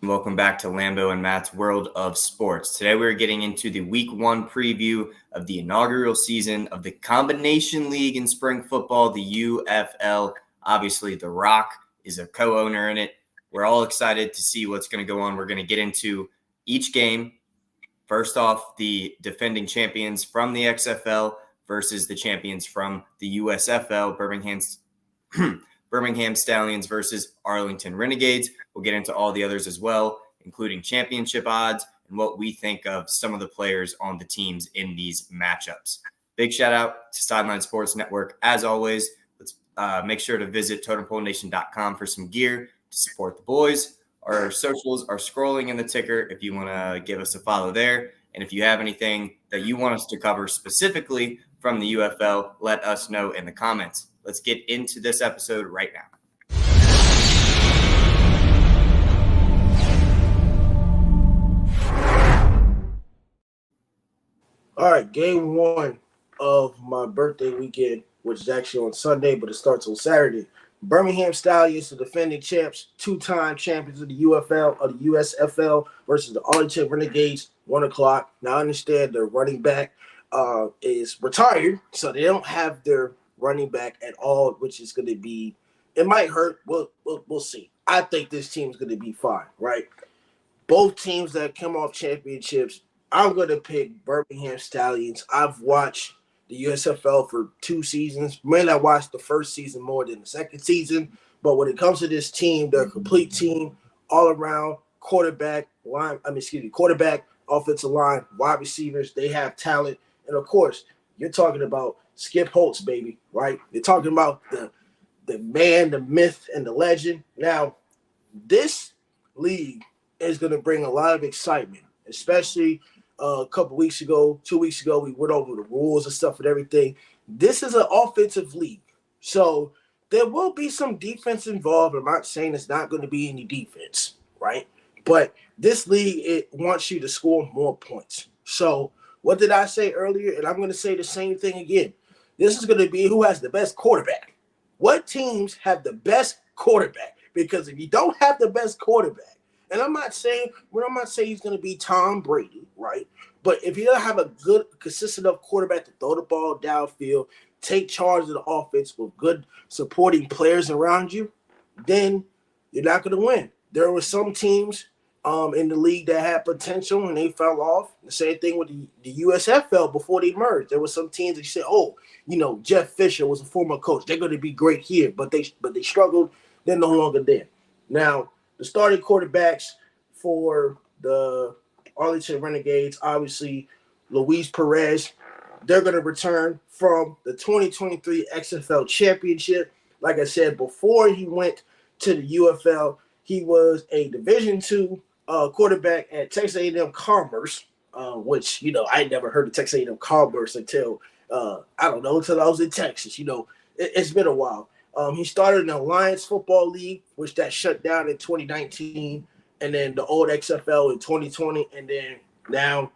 Welcome back to Lambo and Matt's World of Sports. Today we're getting into the Week 1 preview of the inaugural season of the Combination League in spring football, the UFL. Obviously, The Rock is a co-owner in it. We're all excited to see what's going to go on. We're going to get into each game. First off, the defending champions from the XFL versus the champions from the USFL, Birmingham Stallions versus Arlington Renegades. We'll get into all the others as well, including championship odds and what we think of some of the players on the teams in these matchups. Big shout out to Sideline Sports Network. As always, let's make sure to visit totempolenation.com for some gear to support the boys. Our socials are scrolling in the ticker if you want to give us a follow there. And if you have anything that you want us to cover specifically from the UFL, let us know in the comments. Let's get into this episode right now. All right, game one of my birthday weekend, which is actually on Sunday, but it starts on Saturday. Birmingham Stallions, the defending champs, two-time champions of the UFL, of the USFL, versus the Arlington Renegades, 1 o'clock. Now, I understand their running back is retired, so they don't have their running back at all, which is going to be – it might hurt. We'll see. I think this team's going to be fine, right? Both teams that come off championships, I'm going to pick Birmingham Stallions. I've watched the USFL for 2 seasons. I watched the first season more than the second season. But when it comes to this team, they're a complete team, all around, quarterback, offensive line, wide receivers. They have talent. And, of course, you're talking about Skip Holtz, baby, right? You're talking about the man, the myth, and the legend. Now, this league is going to bring a lot of excitement, especially a couple weeks ago, 2 weeks ago, we went over the rules and stuff and everything. This is an offensive league. So there will be some defense involved. I'm not saying it's not going to be any defense, right? But this league, it wants you to score more points. So what did I say earlier? And I'm going to say the same thing again. This is going to be who has the best quarterback. What teams have the best quarterback? Because if you don't have the best quarterback, and I'm not saying he's going to be Tom Brady, right? But if you don't have a good, consistent enough quarterback to throw the ball downfield, take charge of the offense with good supporting players around you, then you're not going to win. There were some teams in the league that had potential and they fell off. The same thing with the USFL before they merged. There were some teams that said, Jeff Fisher was a former coach. They're going to be great here, but they struggled. They're no longer there. Now, the starting quarterbacks for the Arlington Renegades, obviously, Luis Perez. They're going to return from the 2023 XFL Championship. Like I said, before he went to the UFL, he was a Division II quarterback at Texas A&M Commerce, which, I never heard of Texas A&M Commerce until I was in Texas. It's been a while. He started in the Alliance Football League, which that shut down in 2019, and then the old XFL in 2020, and then now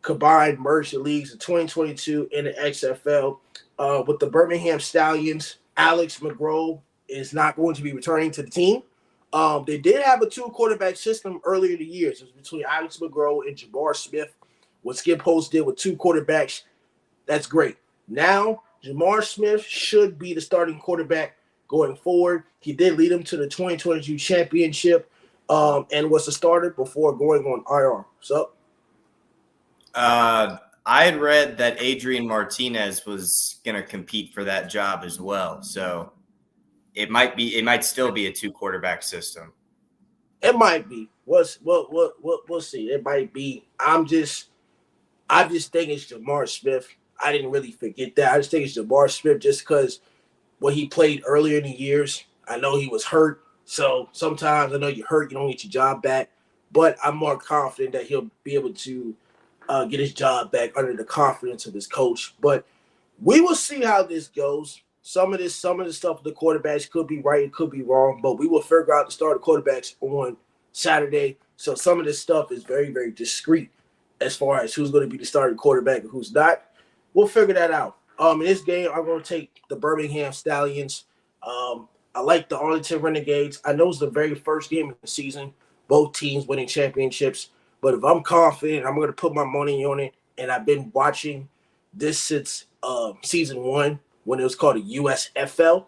combined merged the leagues in 2022 in the XFL. With the Birmingham Stallions, Alex McGraw is not going to be returning to the team. They did have a 2-quarterback system earlier in the year. So it was between Alex McGraw and Jamar Smith. What Skip Holtz did with 2 quarterbacks, that's great. Now, Jamar Smith should be the starting quarterback going forward. He did lead him to the 2022 championship and was the starter before going on IR. So, I had read that Adrian Martinez was going to compete for that job as well. So it might still be a 2-quarterback system. It might be. We'll see. It might be. I just think it's Jamar Smith. I didn't really forget that. I just think it's Jamar Smith just because when he played earlier in the years, I know he was hurt. So sometimes I know you're hurt, you don't get your job back. But I'm more confident that he'll be able to get his job back under the confidence of his coach. But we will see how this goes. Some of the stuff with the quarterbacks could be right, it could be wrong, but we will figure out the starting quarterbacks on Saturday. So some of this stuff is very, very discreet as far as who's going to be the starting quarterback and who's not. We'll figure that out. In this game, I'm going to take the Birmingham Stallions. I like the Arlington Renegades. I know it's the very first game of the season, both teams winning championships. But if I'm confident, I'm going to put my money on it. And I've been watching this since season 1 when it was called the USFL.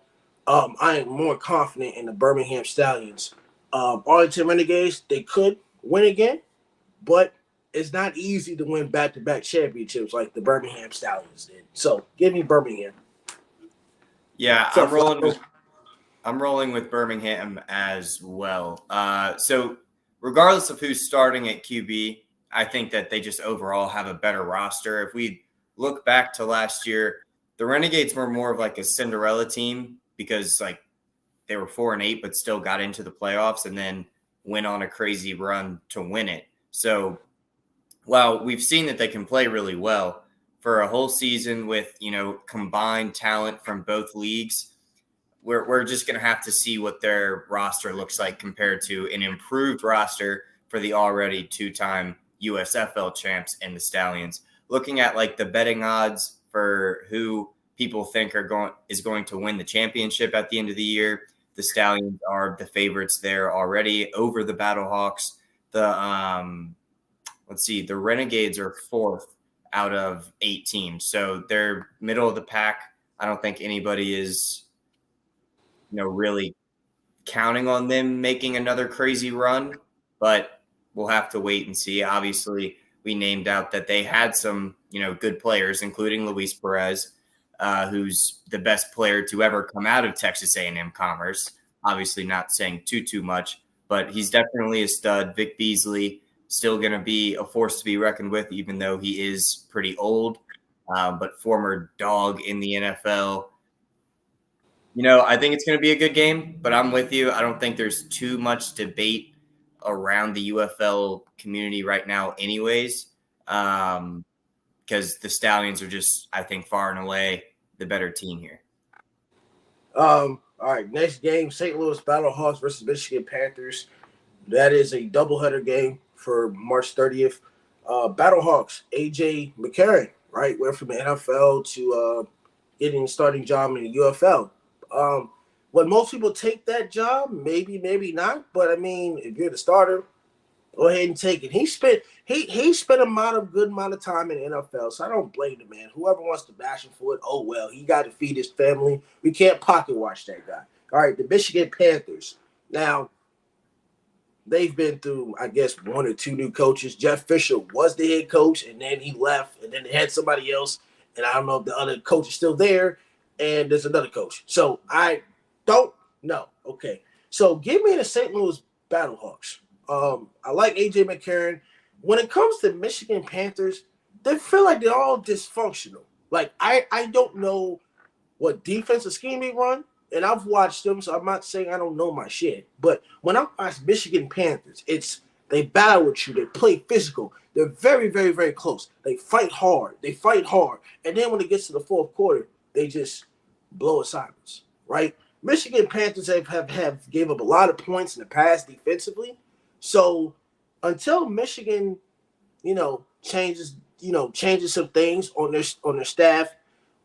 I am more confident in the Birmingham Stallions. Arlington Renegades, they could win again, but it's not easy to win back-to-back championships like the Birmingham Stallions did. So give me Birmingham. Yeah, So, I'm rolling with Birmingham as well. So regardless of who's starting at QB, I think that they just overall have a better roster. If we look back to last year, the Renegades were more of like a Cinderella team because like they were 4-8, but still got into the playoffs and then went on a crazy run to win it. So while we've seen that they can play really well for a whole season with, combined talent from both leagues, we're just going to have to see what their roster looks like compared to an improved roster for the already 2-time USFL champs and the Stallions. Looking at like the betting odds for who people think is going to win the championship at the end of the year, the Stallions are the favorites there already over the Battlehawks. The Renegades are 4th out of 8 teams, so they're middle of the pack. I don't think anybody is really counting on them making another crazy run, but we'll have to wait and see. Obviously, we named out that they had some, good players, including Luis Perez, who's the best player to ever come out of Texas A&M Commerce. Obviously not saying too much, but he's definitely a stud. Vic Beasley, still going to be a force to be reckoned with, even though he is pretty old, but former dog in the NFL. I think it's going to be a good game, but I'm with you. I don't think there's too much debate around the UFL community right now anyways, because the Stallions are just, I think, far and away the better team here. All right, next game, St. Louis Battlehawks versus Michigan Panthers. That is a doubleheader game for March 30th. Battlehawks, A.J. McCarron, right, went from the NFL to getting a starting job in the UFL. Would most people take that job? Maybe, maybe not. But I mean, if you're the starter, go ahead and take it. He spent a good amount of time in the NFL, so I don't blame the man. Whoever wants to bash him for it, oh well, he got to feed his family. We can't pocket watch that guy. All right, the Michigan Panthers. Now, they've been through, I guess, 1 or 2 new coaches. Jeff Fisher was the head coach, and then he left, and then they had somebody else, and I don't know if the other coach is still there, and there's another coach. So I don't know. Okay, so give me the St. Louis Battlehawks. I like A.J. McCarron. When it comes to Michigan Panthers, they feel like they're all dysfunctional. Like, I don't know what defensive scheme they run, and I've watched them, so I'm not saying I don't know my shit. But when I watch Michigan Panthers, they battle with you. They play physical. They're very, very, very close. They fight hard. And then when it gets to the fourth quarter, they just blow a silence, right? Michigan Panthers have gave up a lot of points in the past defensively. So until Michigan, changes some things on their staff,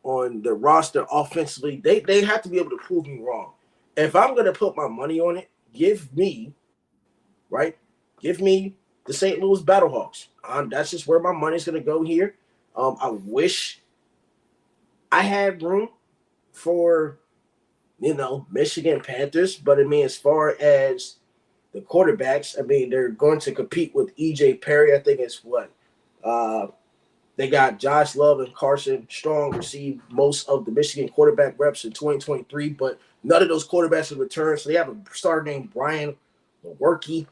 on the roster offensively, they have to be able to prove me wrong. If I'm going to put my money on it, give me the St. Louis Battlehawks. That's just where my money's going to go here. I wish I had room for, Michigan Panthers, but I mean, as far as the quarterbacks, I mean, they're going to compete with E.J. Perry. I think it's they got Josh Love and Carson Strong received most of the Michigan quarterback reps in 2023, but none of those quarterbacks have returned. So they have a starter named Brian Lewerke,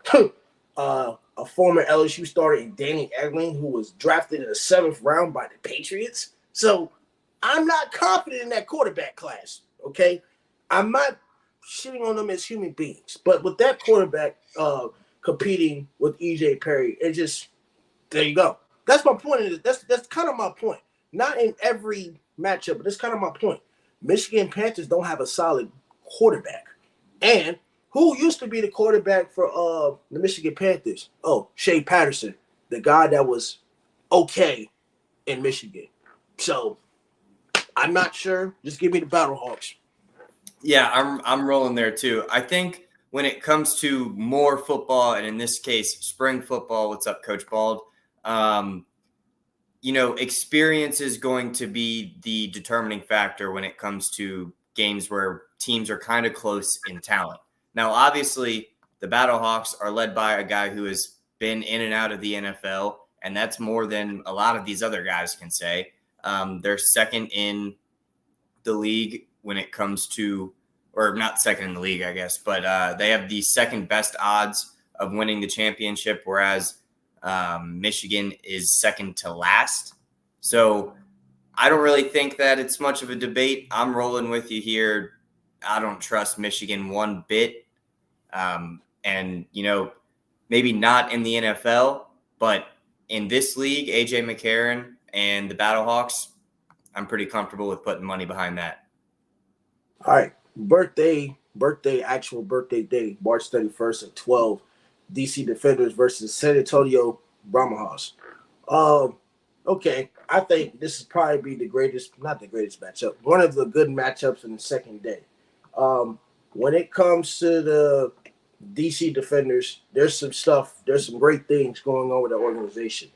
a former LSU starter, and Danny Egling, who was drafted in the 7th round by the Patriots. So I'm not confident in that quarterback class, okay? I'm not shitting on them as human beings. But with that quarterback competing with E.J. Perry, there you go. That's my point. That's kind of my point. Not in every matchup, but that's kind of my point. Michigan Panthers don't have a solid quarterback. And who used to be the quarterback for the Michigan Panthers? Oh, Shea Patterson, the guy that was okay in Michigan. So I'm not sure. Just give me the Battlehawks. Yeah, I'm rolling there too. I think when it comes to more football, and in this case, spring football, what's up, Coach Bald? Experience is going to be the determining factor when it comes to games where teams are kind of close in talent. Now, obviously, the Battlehawks are led by a guy who has been in and out of the NFL, and that's more than a lot of these other guys can say. They're second in the league when it comes to, or not second in the league, I guess, but they have the second best odds of winning the championship, whereas Michigan is second to last. So I don't really think that it's much of a debate. I'm rolling with you here. I don't trust Michigan one bit. Maybe not in the NFL, but in this league, AJ McCarron and the Battlehawks, I'm pretty comfortable with putting money behind that. All right. Actual birthday day, March 31st at 12, DC Defenders versus San Antonio Brahmas. Okay, I think this is probably not the greatest matchup, one of the good matchups in the second day. When it comes to the DC Defenders, there's some great things going on with the organization.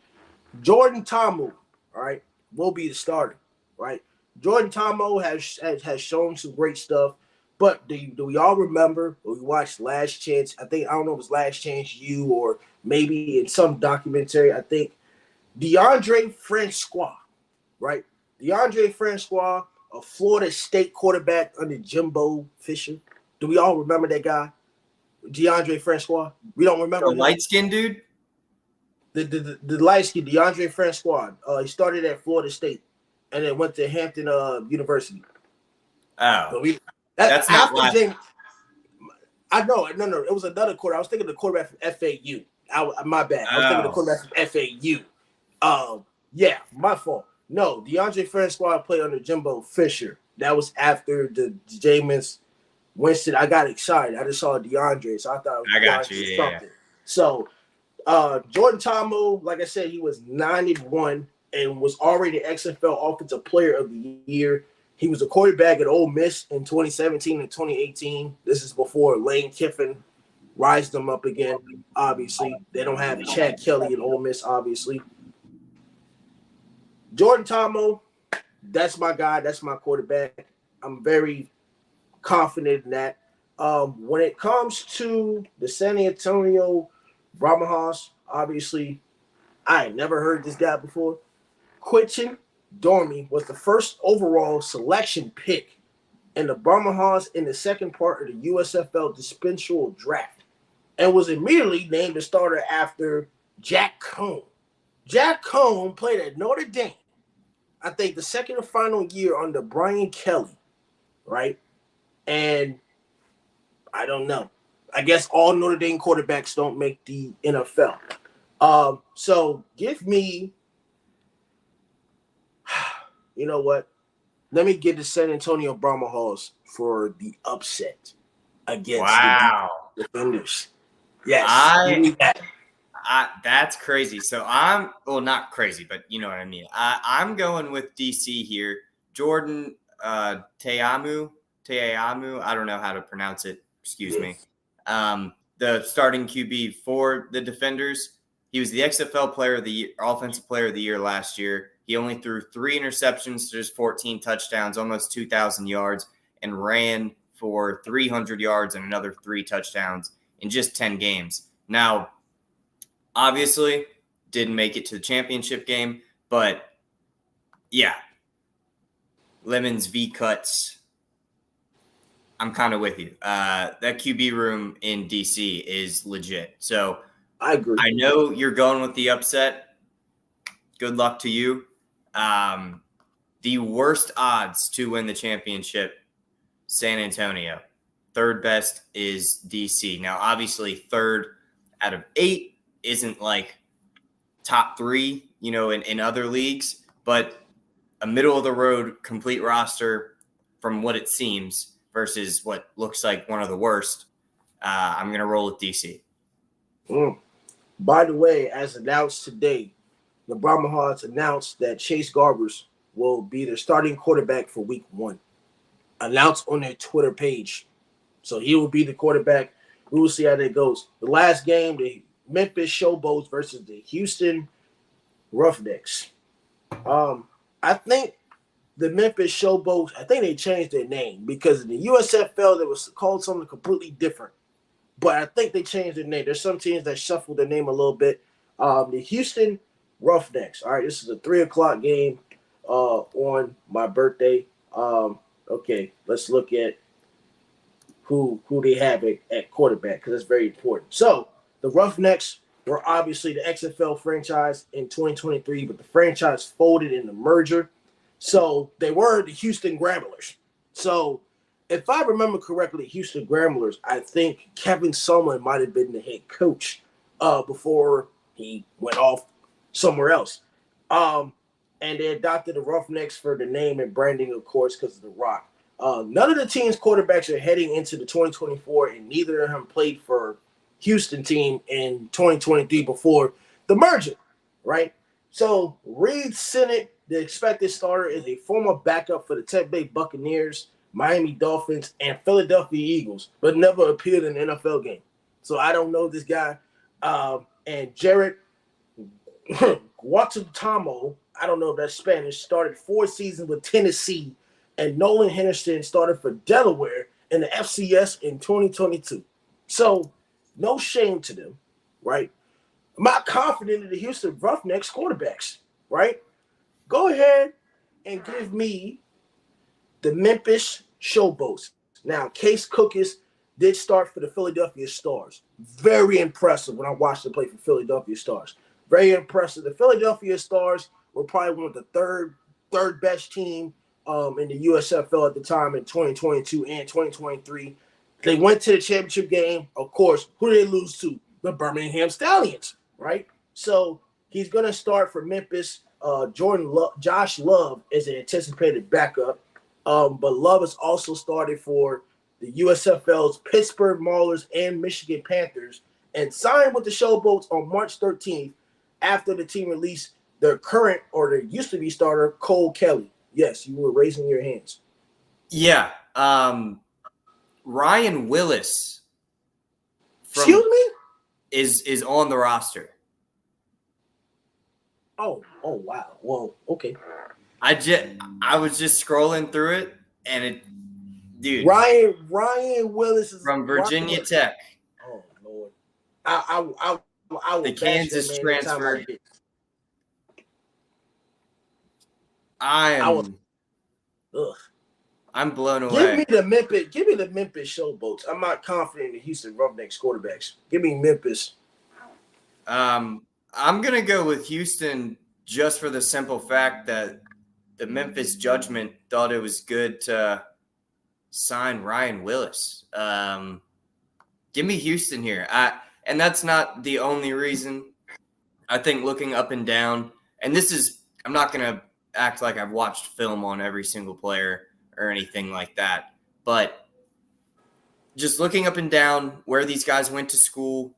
Jordan Ta'amu, all right, will be the starter, right? Jordan Ta'amu has shown some great stuff, but do we all remember when we watched Last Chance? I don't know if it was Last Chance U or maybe in some documentary. I think DeAndre Francois, right? DeAndre Francois, a Florida State quarterback under Jimbo Fisher. Do we all remember that guy? DeAndre Francois. We don't remember the light skinned dude. The light skinned DeAndre Francois. He started at Florida State and then went to Hampton University. Oh, so that's not last. I know. No. It was another quarterback. I was thinking the quarterback from FAU. My bad. I was thinking the quarterback from FAU. Yeah, my fault. No, DeAndre Francois played under Jimbo Fisher. That was after the Jameis Winston. I got excited. I just saw DeAndre, so I thought it was I got you. Yeah. So, Jordan Ta'amu, like I said, he was 9-1 and was already the XFL Offensive Player of the Year. He was a quarterback at Ole Miss in 2017 and 2018. This is before Lane Kiffin rised them up again. Obviously, they don't have Chad Kelly in Ole Miss. Obviously, Jordan Ta'amu, that's my guy. That's my quarterback. I'm very confident in that. When it comes to the San Antonio Brahmas, obviously, I had never heard this guy before. Quinton Dormy was the first overall selection pick in the Brahmas in the second part of the USFL dispensable draft and was immediately named the starter after Jack Cohn. Jack Cohn played at Notre Dame, I think the second and final year under Brian Kelly, right? And I don't know. I guess all Notre Dame quarterbacks don't make the NFL. So give me, you know what? Let me get the San Antonio Brahmas for the upset against the Defenders. Yes, give me that. That's crazy. So not crazy, but you know what I mean. I'm going with DC here. Jordan Ta'amu. I don't know how to pronounce it. Excuse me. The starting QB for the Defenders. He was the XFL Player of the Year, Offensive Player of the Year last year. He only threw 3 interceptions to just 14 touchdowns, almost 2,000 yards, and ran for 300 yards and another 3 touchdowns in just 10 games. Now, obviously, didn't make it to the championship game, but yeah, Lemons v. Cuts. I'm kind of with you. That QB room in DC is legit. So I agree. I know you're going with the upset. Good luck to you. The worst odds to win the championship, San Antonio. Third best is DC. Now, obviously, 3rd out of 8 isn't like top 3, in other leagues, but a middle of the road complete roster from what it seems versus what looks like one of the worst. I'm going to roll with DC. By the way, as announced today, the Brahmas announced that Chase Garbers will be their starting quarterback for week 1. Announced on their Twitter page. So he will be the quarterback. We will see how that goes. The last game, the Memphis Showboats versus the Houston Roughnecks. I think the Memphis Showboats, I think they changed their name because in the USFL, it was called something completely different. But I think they changed their name. There's some teams that shuffled their name a little bit. The Houston Roughnecks. All right, this is a 3:00 game on my birthday. Okay, let's look at who they have at quarterback because that's very important. So the Roughnecks were obviously the XFL franchise in 2023, but the franchise folded in the merger. So they were the Houston Gramblers. So if I remember correctly, Houston Gramblers, I think Kevin Sumlin might have been the head coach before he went off somewhere else. And they adopted the Roughnecks for the name and branding, of course, because of The Rock. None of the team's quarterbacks are heading into the 2024, and neither of them played for Houston team in 2023 before the merger, right? So Reed Sinnett, the expected starter, is a former backup for the Tampa Bay Buccaneers, Miami Dolphins, and Philadelphia Eagles, but never appeared in an NFL game. So I don't know this guy. And Jared Guatemala, I don't know if that's Spanish, started 4 seasons with Tennessee, and Nolan Henderson started for Delaware in the FCS in 2022. So no shame to them, right? I'm not confident in the Houston Roughnecks quarterbacks, right? Go ahead and give me the Memphis Showboats. Now, Case Cookis did start for the Philadelphia Stars. Very impressive when I watched him play for Philadelphia Stars. Very impressive. The Philadelphia Stars were probably one of the third best team in the USFL at the time in 2022 and 2023. They went to the championship game. Of course, who did they lose to? The Birmingham Stallions, right? So he's going to start for Memphis. Josh Love is an anticipated backup. But Love has also started for the USFL's Pittsburgh Maulers and Michigan Panthers and signed with the Showboats on March 13th after the team released their current or their used-to-be starter, Cole Kelly. Yes, you were raising your hands. Yeah. Ryan Willis Excuse me? is on the roster. Oh, wow. Well, okay. I was just scrolling through it, and it, dude. Ryan Willis is from Virginia Tech. Oh Lord, I will the Kansas transfer. I'm blown away. Give me the Memphis Showboats. I'm not confident in the Houston Roughnecks quarterbacks. Give me Memphis. I'm gonna go with Houston just for the simple fact that the Memphis judgment thought it was good to sign Ryan Willis. Give me Houston here. And that's not the only reason. I think looking up and down, and I'm not going to act like I've watched film on every single player or anything like that, but just looking up and down where these guys went to school.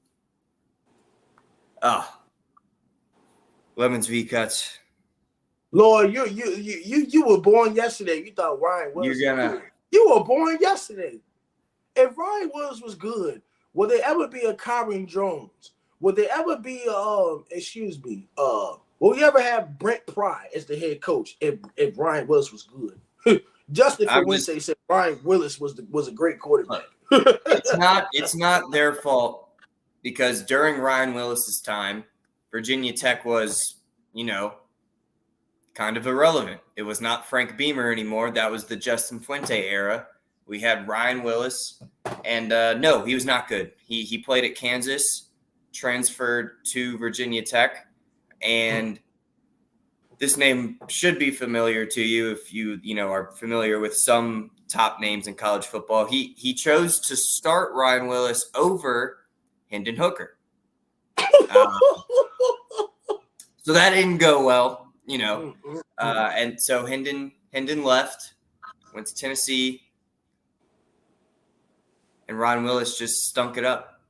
Lemons V cuts. Lord, you were born yesterday. You thought Ryan Willis was good. You were born yesterday. If Ryan Willis was good, will there ever be a Kyron Jones? Will there ever be will we ever have Brent Pry as the head coach if Ryan Willis was good? Justin Fuente said Ryan Willis was a great quarterback. It's not their fault because during Ryan Willis's time, Virginia Tech was, kind of irrelevant. It was not Frank Beamer anymore. That was the Justin Fuente era. We had Ryan Willis, and no, he was not good. He played at Kansas, transferred to Virginia Tech, and this name should be familiar to you if you are familiar with some top names in college football. He chose to start Ryan Willis over Hendon Hooker. So that didn't go well, and so Hendon left, went to Tennessee, and Ryan Willis just stunk it up.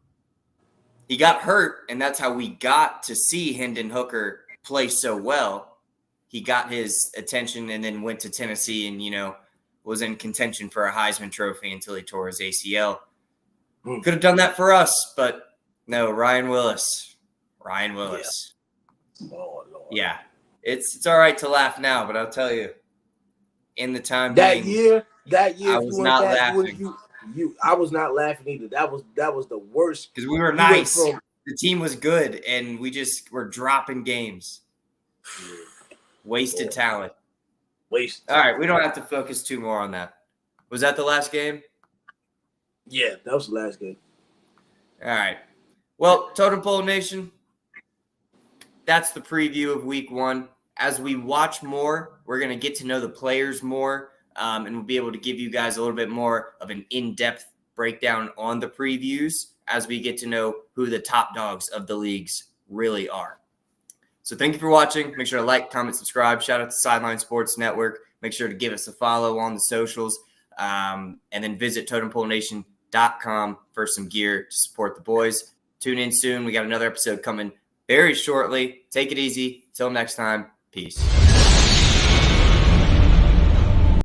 He got hurt, and that's how we got to see Hendon Hooker play so well. He got his attention and then went to Tennessee and, was in contention for a Heisman Trophy until he tore his ACL. Could have done that for us, but no, Ryan Willis. Lord. Yeah. It's all right to laugh now, but I'll tell you, in the time That being, year, I if was you weren't not that, laughing I was not laughing either. That was the worst. because we were You went nice. from The team was good, and we just were dropping games. Wasted talent. waste. All right, we don't have to focus too more on that. Was that the last game? Yeah, that was the last game. All right. Well, Totem Pole Nation, that's the preview of week 1. As we watch more, we're going to get to know the players more, and we'll be able to give you guys a little bit more of an in-depth breakdown on the previews as we get to know who the top dogs of the leagues really are. So thank you for watching. Make sure to like, comment, subscribe. Shout out to Sideline Sports Network. Make sure to give us a follow on the socials, and then visit TotemPoleNation.com for some gear to support the boys. Tune in soon. We got another episode coming very shortly. Take it easy. Till next time. Peace.